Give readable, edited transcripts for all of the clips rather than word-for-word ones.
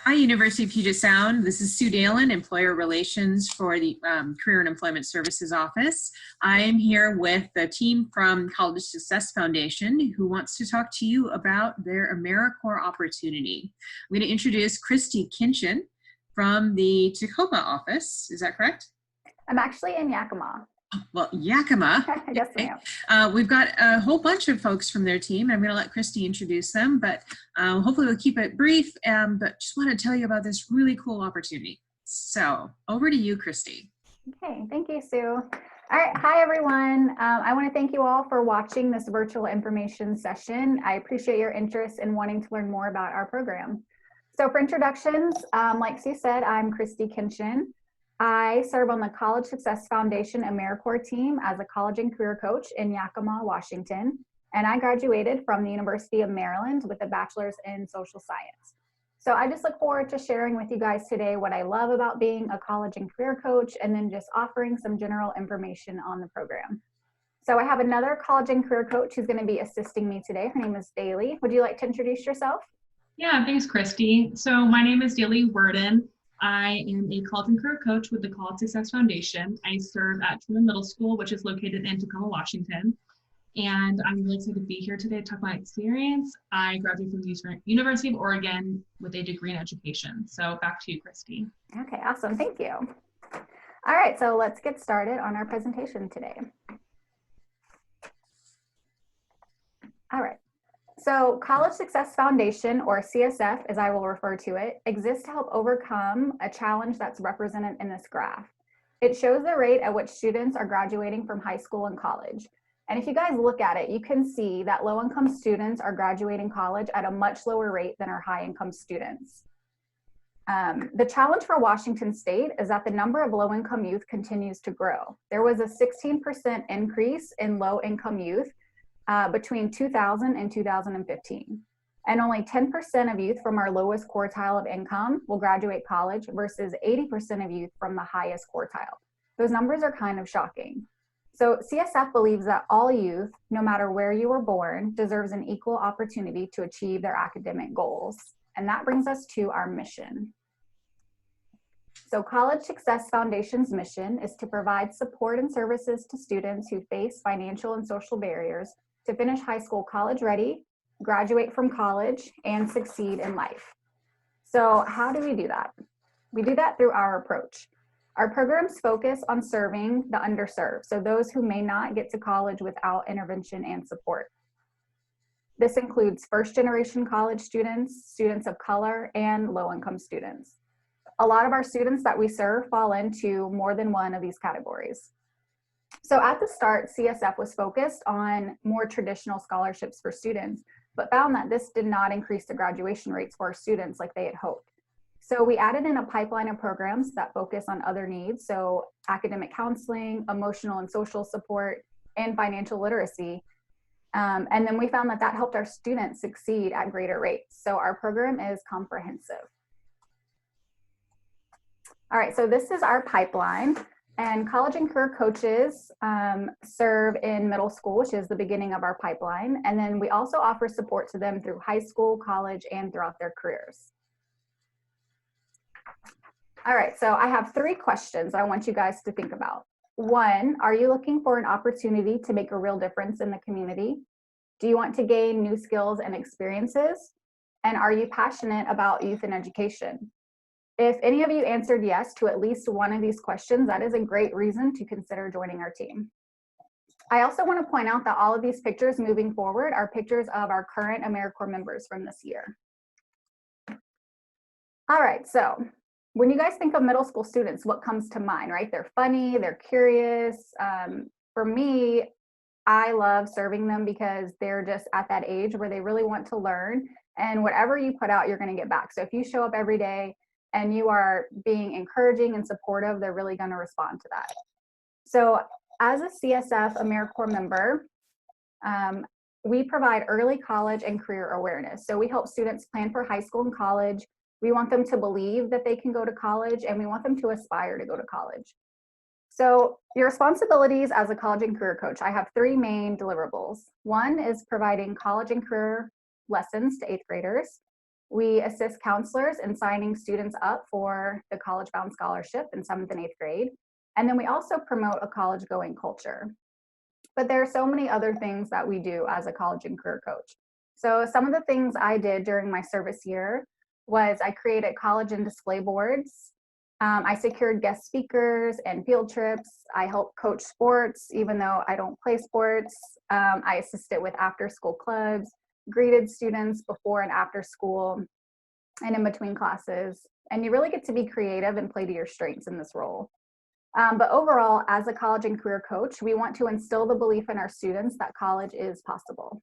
Hi, University of Puget Sound. This is Sue Dalen, Employer Relations for the Career and Employment Services Office. I am here with the team from College Success Foundation who wants to talk to you about their Americorps opportunity. I'm going to introduce Christy Kinchin from the Tacoma office. Is that correct? I'm actually in Yakima. Well, Yakima. Yes, ma'am. We've got a whole bunch of folks from their team. I'm going to let Christy introduce them, but hopefully we'll keep it brief. But just want to tell you about this really cool opportunity. So over to you, Christy. Okay, thank you, Sue. All right, hi everyone. I want to thank you all for watching this virtual information session. I appreciate your interest in wanting to learn more about our program. So for introductions, like Sue said, I'm Christy Kinchin. I serve on the College Success Foundation Americorps team as a college and career coach in Yakima, Washington, and I graduated from the University of Maryland with a bachelor's in social science. So I just look forward to sharing with you guys today what I love about being a college and career coach, and then just offering some general information on the program. So I have another college and career coach who's going to be assisting me today. Her name is Daly. Would you like to introduce yourself? Yeah, thanks, Christy. So my name is Daly Worden. I am a college and career coach with the College Success Foundation. I serve at Truman Middle School, which is located in Tacoma, Washington. And I'm really excited to be here today to talk about my experience. I graduated from the University of Oregon with a degree in education. So back to you, Christy. Okay, awesome. Thank you. All right, so let's get started on our presentation today. All right. So College Success Foundation, or CSF as I will refer to it, exists to help overcome a challenge that's represented in this graph. It shows the rate at which students are graduating from high school and college. And if you guys look at it, you can see that low-income students are graduating college at a much lower rate than our high-income students. The challenge for Washington State is that the number of low-income youth continues to grow. There was a 16% increase in low-income youth between 2000 and 2015. And only 10% of youth from our lowest quartile of income will graduate college versus 80% of youth from the highest quartile. Those numbers are kind of shocking. So CSF believes that all youth, no matter where you were born, deserves an equal opportunity to achieve their academic goals. And that brings us to our mission. So College Success Foundation's mission is to provide support and services to students who face financial and social barriers to finish high school college ready, graduate from college, and succeed in life. So how do we do that? We do that through our approach. Our programs focus on serving the underserved, so those who may not get to college without intervention and support. This includes first-generation college students, students of color, and low-income students. A lot of our students that we serve fall into more than one of these categories. So at the start, CSF was focused on more traditional scholarships for students, but found that this did not increase the graduation rates for our students like they had hoped. So we added in a pipeline of programs that focus on other needs, so academic counseling, emotional and social support, and financial literacy. And then we found that that helped our students succeed at greater rates. So our program is comprehensive. All right, so this is our pipeline. And college and career coaches serve in middle school, which is the beginning of our pipeline. And then we also offer support to them through high school, college, and throughout their careers. All right, so I have 3 questions I want you guys to think about. 1, are you looking for an opportunity to make a real difference in the community? Do you want to gain new skills and experiences? And are you passionate about youth and education? If any of you answered yes to at least one of these questions, that is a great reason to consider joining our team. I also want to point out that all of these pictures moving forward are pictures of our current Americorps members from this year. All right, so when you guys think of middle school students, what comes to mind, right? They're funny, they're curious. For me, I love serving them because they're just at that age where they really want to learn, and whatever you put out, you're going to get back. So if you show up every day and you are being encouraging and supportive, they're really going to respond to that. So as a CSF Americorps member, we provide early college and career awareness. So we help students plan for high school and college. We want them to believe that they can go to college, and we want them to aspire to go to college. So your responsibilities as a college and career coach, I have 3 main deliverables. 1 is providing college and career lessons to 8th graders. We assist counselors in signing students up for the College Bound Scholarship in 7th and 8th grade. And then we also promote a college-going culture. But there are so many other things that we do as a college and career coach. So some of the things I did during my service year was I created college and display boards. I secured guest speakers and field trips. I helped coach sports, even though I don't play sports. I assisted with after-school clubs, greeted students before and after school and in between classes. And you really get to be creative and play to your strengths in this role. But overall, as a college and career coach, we want to instill the belief in our students that college is possible.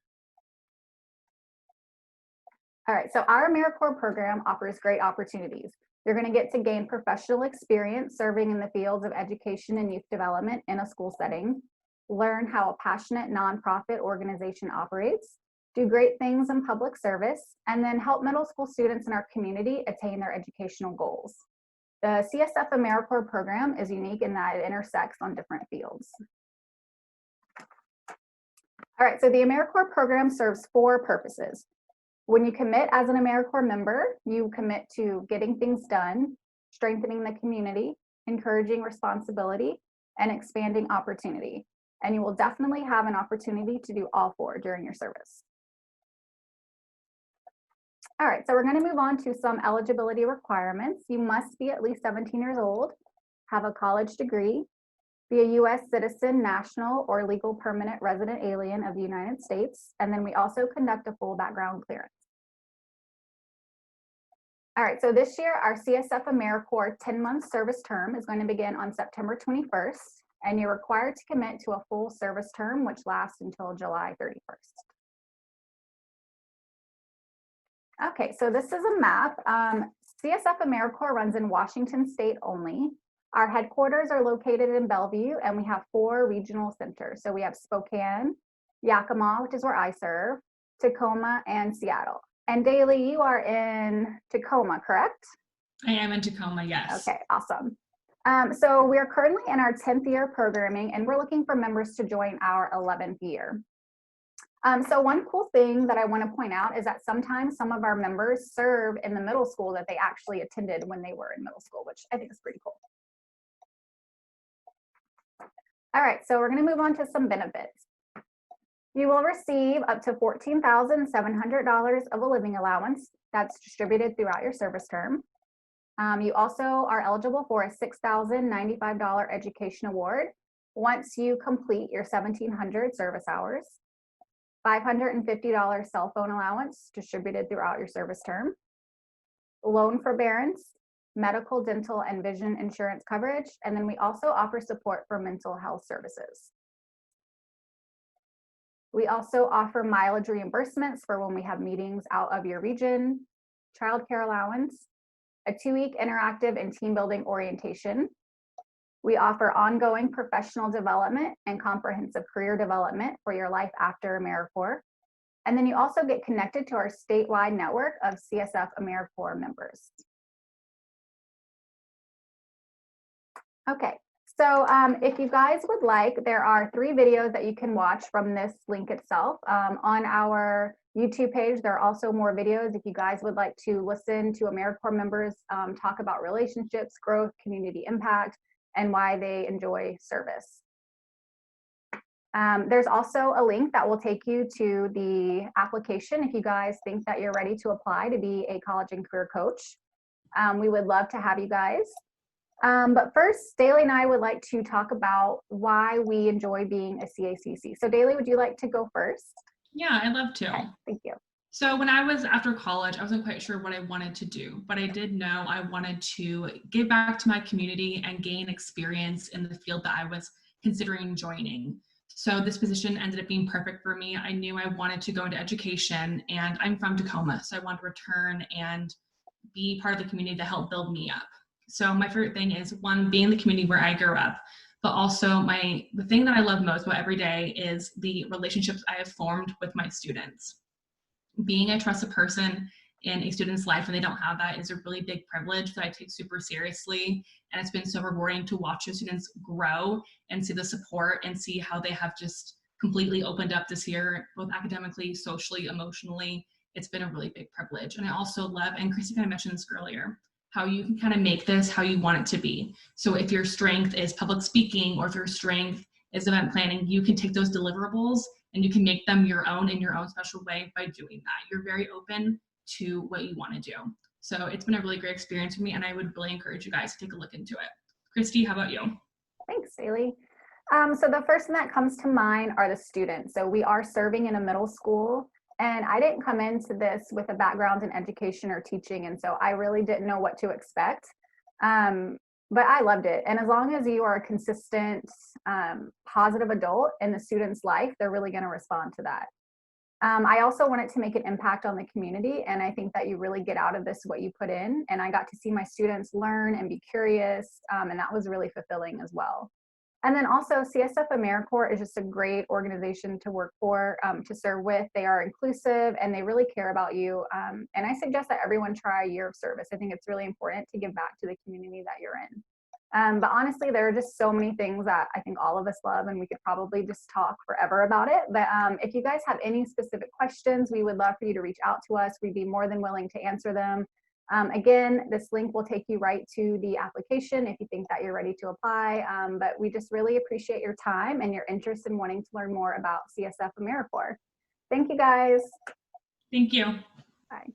All right, so our Americorps program offers great opportunities. You're going to get to gain professional experience serving in the fields of education and youth development in a school setting, learn how a passionate nonprofit organization operates, do great things in public service, and then help middle school students in our community attain their educational goals. The CSF Americorps program is unique in that it intersects on different fields. All right, so the Americorps program serves 4 purposes. When you commit as an Americorps member, you commit to getting things done, strengthening the community, encouraging responsibility, and expanding opportunity. And you will definitely have an opportunity to do all 4 during your service. All right, so we're going to move on to some eligibility requirements. You must be at least 17 years old, have a college degree, be a U.S. citizen, national, or legal permanent resident alien of the United States, and then we also conduct a full background clearance. All right, so this year, our CSF Americorps 10-month service term is going to begin on September 21st, and you're required to commit to a full service term, which lasts until July 31st. Okay, so this is a map. CSF Americorps runs in Washington State only. Our headquarters are located in Bellevue, and we have 4 regional centers. So we have Spokane, Yakima, which is where I serve, Tacoma, and Seattle. And Daly, you are in Tacoma, correct? I am in Tacoma, yes. Okay, awesome. So we're currently in our 10th year of programming, and we're looking for members to join our 11th year. So one cool thing that I want to point out is that sometimes some of our members serve in the middle school that they actually attended when they were in middle school, which I think is pretty cool. All right, so we're going to move on to some benefits. You will receive up to $14,700 of a living allowance that's distributed throughout your service term. You also are eligible for a $6,095 education award once you complete your 1,700 service hours. $550 cell phone allowance distributed throughout your service term, loan forbearance, medical, dental, and vision insurance coverage, and then we also offer support for mental health services. We also offer mileage reimbursements for when we have meetings out of your region, childcare allowance, a 2-week interactive and team building orientation. We offer ongoing professional development and comprehensive career development for your life after Americorps. And then you also get connected to our statewide network of CSF Americorps members. Okay, so if you guys would like, there are 3 videos that you can watch from this link itself. On our YouTube page, there are also more videos if you guys would like to listen to Americorps members talk about relationships, growth, community impact, and why they enjoy service. There's also a link that will take you to the application if you guys think that you're ready to apply to be a college and career coach. We would love to have you guys. But first, Daly and I would like to talk about why we enjoy being a CACC. So Daly, would you like to go first? Yeah, I'd love to. Okay, thank you. So when I was after college, I wasn't quite sure what I wanted to do, but I did know I wanted to give back to my community and gain experience in the field that I was considering joining. So this position ended up being perfect for me. I knew I wanted to go into education, and I'm from Tacoma, so I wanted to return and be part of the community that helped build me up. So my favorite thing is, one, being in the community where I grew up, but also the thing that I love most about every day is the relationships I have formed with my students. Being a trusted person in a student's life when they don't have that is a really big privilege that I take super seriously. And it's been so rewarding to watch your students grow and see the support and see how they have just completely opened up this year, both academically, socially, emotionally. it's been a really big privilege. And I also love, and Christy kind of mentioned this earlier, how you can kind of make this how you want it to be. So if your strength is public speaking, or if your strength is event planning, you can take those deliverables and you can make them your own in your own special way by doing that. You're very open to what you want to do. So it's been a really great experience for me, and I would really encourage you guys to take a look into it. Christy, how about you? Thanks, Daly. So the first thing that comes to mind are the students. So we are serving in a middle school, and I didn't come into this with a background in education or teaching, and so I really didn't know what to expect. But I loved it. And as long as you are a consistent, positive adult in the student's life, they're really going to respond to that. I also wanted to make an impact on the community, and I think that you really get out of this what you put in. And I got to see my students learn and be curious, and that was really fulfilling as well. And then also CSF Americorps is just a great organization to work for, to serve with. They are inclusive and they really care about you. And I suggest that everyone try a year of service. I think it's really important to give back to the community that you're in. But honestly, there are just so many things that I think all of us love, and we could probably just talk forever about it. But if you guys have any specific questions, we would love for you to reach out to us. We'd be more than willing to answer them. Again, this link will take you right to the application if you think that you're ready to apply. But we just really appreciate your time and your interest in wanting to learn more about CSF Americorps. Thank you, guys. Thank you. Bye.